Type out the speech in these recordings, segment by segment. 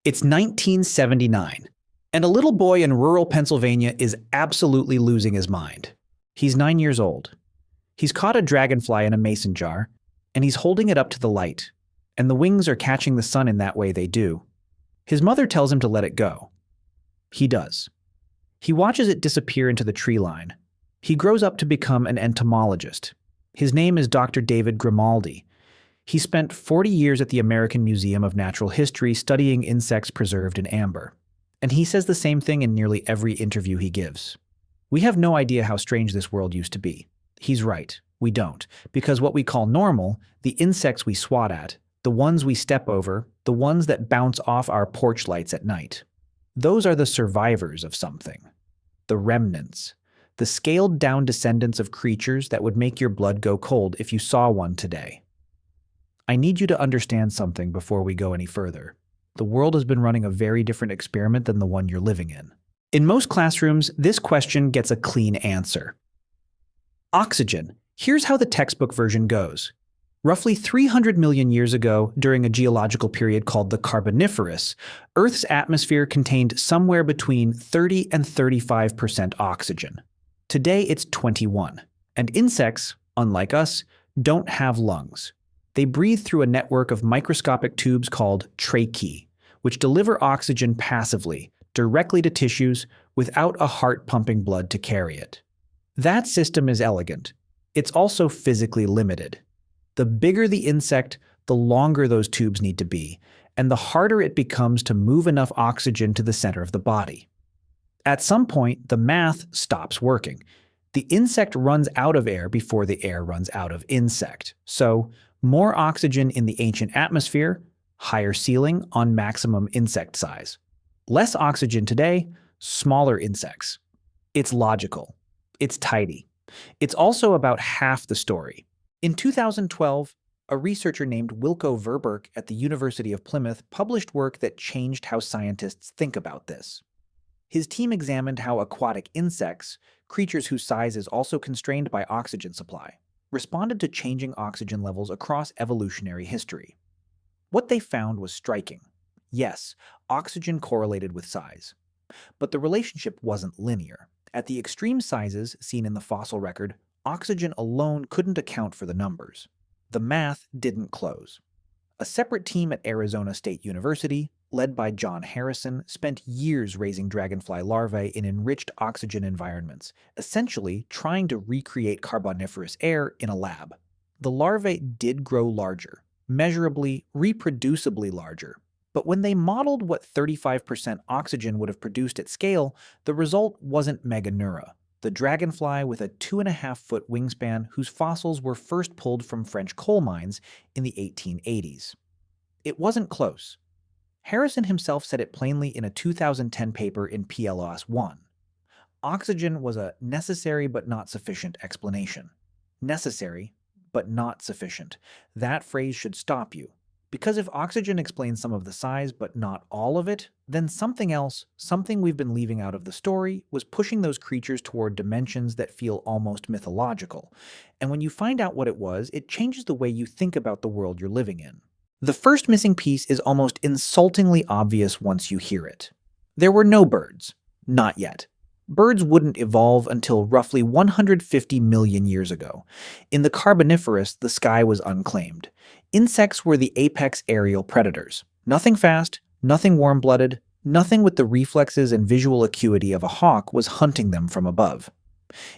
It's 1979, and a little boy in rural Pennsylvania is absolutely losing his mind. He's 9 years old. He's caught a dragonfly in a mason jar, and he's holding it up to the light, and the wings are catching the sun in that way they do. His mother tells him to let it go. He does. He watches it disappear into the tree line. He grows up to become an entomologist. His name is Dr. David Grimaldi. He spent 40 years at the American Museum of Natural History studying insects preserved in amber. And he says the same thing in nearly every interview he gives. We have no idea how strange this world used to be. He's right, we don't, because what we call normal, the insects we swat at, the ones we step over, the ones that bounce off our porch lights at night, those are the survivors of something. The remnants. The scaled-down descendants of creatures that would make your blood go cold if you saw one today. I need you to understand something before we go any further. The world has been running a very different experiment than the one you're living in. In most classrooms, this question gets a clean answer. Oxygen. Here's how the textbook version goes. Roughly 300 million years ago, during a geological period called the Carboniferous, Earth's atmosphere contained somewhere between 30 and 35% oxygen. Today it's 21. And insects, unlike us, don't have lungs. They breathe through a network of microscopic tubes called tracheae, which deliver oxygen passively, directly to tissues, without a heart pumping blood to carry it. That system is elegant. It's also physically limited. The bigger the insect, the longer those tubes need to be, and the harder it becomes to move enough oxygen to the center of the body. At some point, the math stops working. The insect runs out of air before the air runs out of insect. So, more oxygen in the ancient atmosphere, higher ceiling on maximum insect size. Less oxygen today, smaller insects. It's logical. It's tidy. It's also about half the story. In 2012, a researcher named Wilco Verberg at the University of Plymouth published work that changed how scientists think about this. His team examined how aquatic insects, creatures whose size is also constrained by oxygen supply, responded to changing oxygen levels across evolutionary history. What they found was striking. Yes, oxygen correlated with size. But the relationship wasn't linear. At the extreme sizes seen in the fossil record, oxygen alone couldn't account for the numbers. The math didn't close. A separate team at Arizona State University, led by John Harrison, spent years raising dragonfly larvae in enriched oxygen environments, essentially trying to recreate carboniferous air in a lab. The larvae did grow larger, measurably, reproducibly larger. But when they modeled what 35% oxygen would have produced at scale, the result wasn't Meganeura, the dragonfly with a 2.5-foot wingspan whose fossils were first pulled from French coal mines in the 1880s. It wasn't close. Harrison himself said it plainly in a 2010 paper in PLOS One. Oxygen was a necessary but not sufficient explanation. Necessary, but not sufficient. That phrase should stop you. Because if oxygen explains some of the size but not all of it, then something else, something we've been leaving out of the story, was pushing those creatures toward dimensions that feel almost mythological. And when you find out what it was, it changes the way you think about the world you're living in. The first missing piece is almost insultingly obvious once you hear it. There were no birds. Not yet. Birds wouldn't evolve until roughly 150 million years ago. In the Carboniferous, the sky was unclaimed. Insects were the apex aerial predators. Nothing fast, nothing warm-blooded, nothing with the reflexes and visual acuity of a hawk was hunting them from above.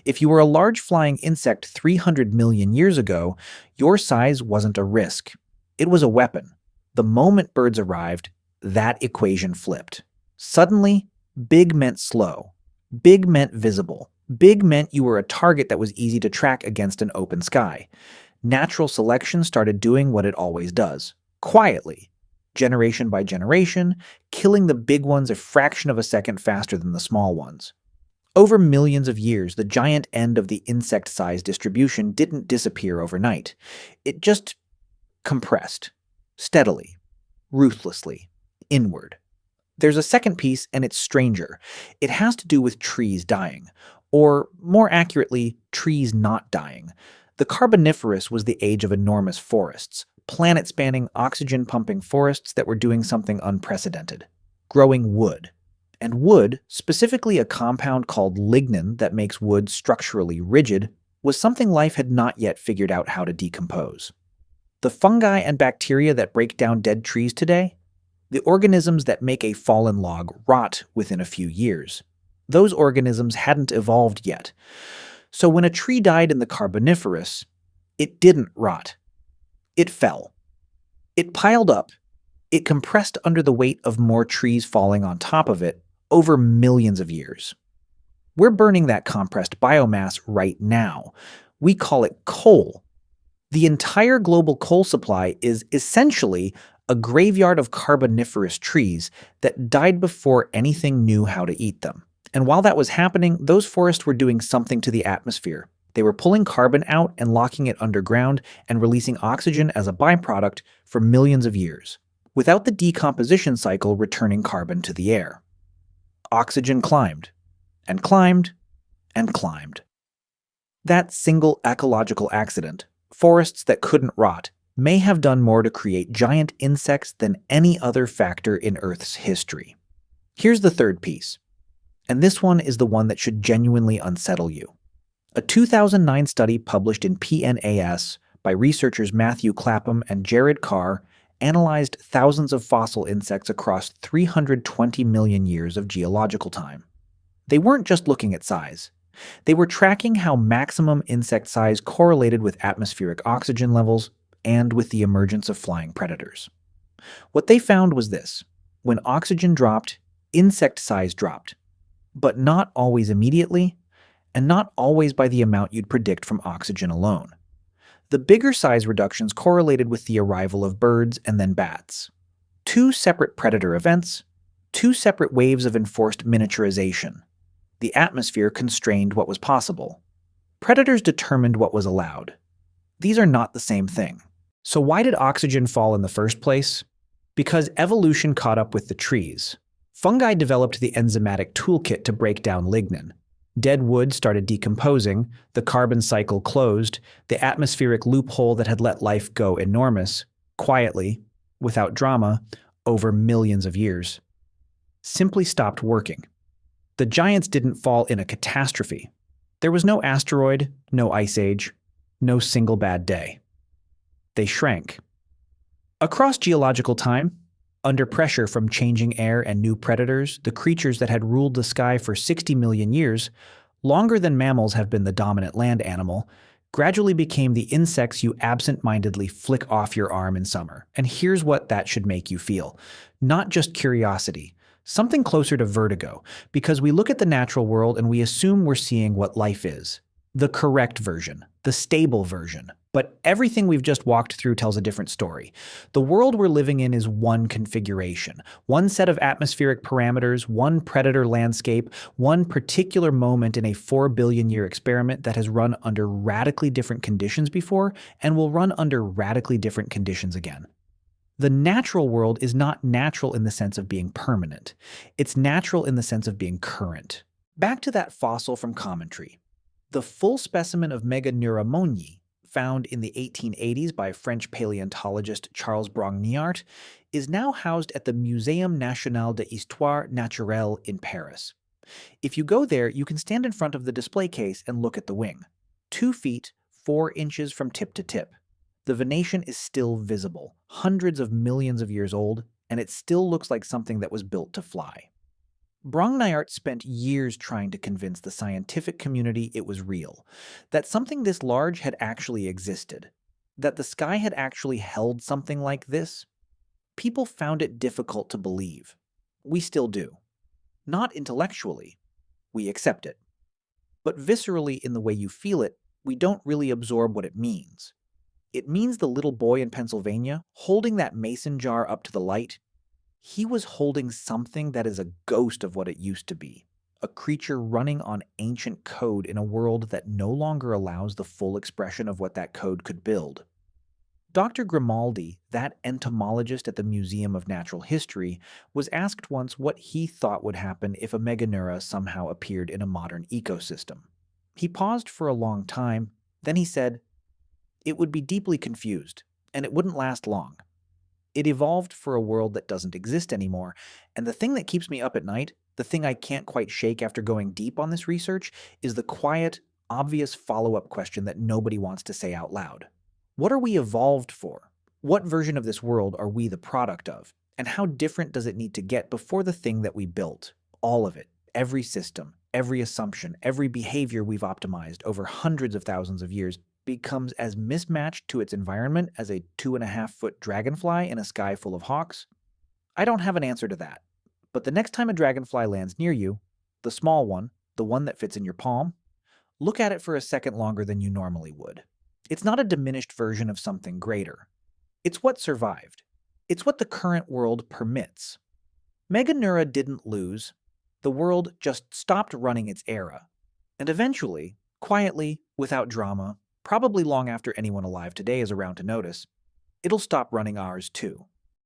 If you were a large flying insect 300 million years ago, your size wasn't a risk. It was a weapon. The moment birds arrived, that equation flipped. Suddenly, big meant slow. Big meant visible. Big meant you were a target that was easy to track against an open sky. Natural selection started doing what it always does. Quietly. Generation by generation, killing the big ones a fraction of a second faster than the small ones. Over millions of years, the giant end of the insect size distribution didn't disappear overnight. It just compressed. Steadily. Ruthlessly. Inward. There's a second piece, and it's stranger. It has to do with trees dying. Or, more accurately, trees not dying. The Carboniferous was the age of enormous forests, planet-spanning, oxygen-pumping forests that were doing something unprecedented, growing wood. And wood, specifically a compound called lignin that makes wood structurally rigid, was something life had not yet figured out how to decompose. The fungi and bacteria that break down dead trees today, the organisms that make a fallen log rot within a few years, those organisms hadn't evolved yet. So when a tree died in the Carboniferous, it didn't rot. It fell. It piled up. It compressed under the weight of more trees falling on top of it over millions of years. We're burning that compressed biomass right now. We call it coal. The entire global coal supply is essentially a graveyard of Carboniferous trees that died before anything knew how to eat them. And while that was happening, those forests were doing something to the atmosphere. They were pulling carbon out and locking it underground and releasing oxygen as a byproduct for millions of years, without the decomposition cycle returning carbon to the air. Oxygen climbed, and climbed, and climbed. That single ecological accident, forests that couldn't rot, may have done more to create giant insects than any other factor in Earth's history. Here's the third piece, and this one is the one that should genuinely unsettle you. A 2009 study published in PNAS by researchers Matthew Clapham and Jared Carr analyzed thousands of fossil insects across 320 million years of geological time. They weren't just looking at size. They were tracking how maximum insect size correlated with atmospheric oxygen levels and with the emergence of flying predators. What they found was this: when oxygen dropped, insect size dropped, but not always immediately, and not always by the amount you'd predict from oxygen alone. The bigger size reductions correlated with the arrival of birds and then bats. Two separate predator events, two separate waves of enforced miniaturization. The atmosphere constrained what was possible. Predators determined what was allowed. These are not the same thing. So why did oxygen fall in the first place? Because evolution caught up with the trees. Fungi developed the enzymatic toolkit to break down lignin. Dead wood started decomposing, the carbon cycle closed, the atmospheric loophole that had let life go enormous, quietly, without drama, over millions of years, simply stopped working. The giants didn't fall in a catastrophe. There was no asteroid, no ice age, no single bad day. They shrank. Across geological time, under pressure from changing air and new predators, the creatures that had ruled the sky for 60 million years, longer than mammals have been the dominant land animal, gradually became the insects you absent-mindedly flick off your arm in summer. And here's what that should make you feel. Not just curiosity, something closer to vertigo, because we look at the natural world and we assume we're seeing what life is. The correct version, the stable version. But everything we've just walked through tells a different story. The world we're living in is one configuration, one set of atmospheric parameters, one predator landscape, one particular moment in a 4 billion year experiment that has run under radically different conditions before and will run under radically different conditions again. The natural world is not natural in the sense of being permanent. It's natural in the sense of being current. Back to that fossil from Commentary. The full specimen of Meganeura monyi, found in the 1880s by French paleontologist Charles Brongniart, is now housed at the Muséum National d'Histoire Naturelle in Paris. If you go there, you can stand in front of the display case and look at the wing. 2 feet, 4 inches from tip to tip. The venation is still visible, hundreds of millions of years old, and it still looks like something that was built to fly. Brongniart spent years trying to convince the scientific community it was real, that something this large had actually existed, that the sky had actually held something like this. People found it difficult to believe. We still do. Not intellectually. We accept it. But viscerally, in the way you feel it, we don't really absorb what it means. It means the little boy in Pennsylvania, holding that mason jar up to the light, he was holding something that is a ghost of what it used to be, a creature running on ancient code in a world that no longer allows the full expression of what that code could build. Dr. Grimaldi, that entomologist at the Museum of Natural History, was asked once what he thought would happen if a Meganeura somehow appeared in a modern ecosystem. He paused for a long time, then he said, "It would be deeply confused. and it wouldn't last long. It evolved for a world that doesn't exist anymore, and the thing that keeps me up at night, the thing I can't quite shake after going deep on this research, is the quiet, obvious follow-up question that nobody wants to say out loud. What are we evolved for? What version of this world are we the product of? And how different does it need to get before the thing that we built, all of it, every system, every assumption, every behavior we've optimized over hundreds of thousands of years, becomes as mismatched to its environment as a 2.5-foot dragonfly in a sky full of hawks? I don't have an answer to that. But the next time a dragonfly lands near you, the small one, the one that fits in your palm, look at it for a second longer than you normally would. It's not a diminished version of something greater. It's what survived. It's what the current world permits. Meganeura didn't lose. The world just stopped running its era. And eventually, quietly, without drama, probably long after anyone alive today is around to notice, it'll stop running ours too.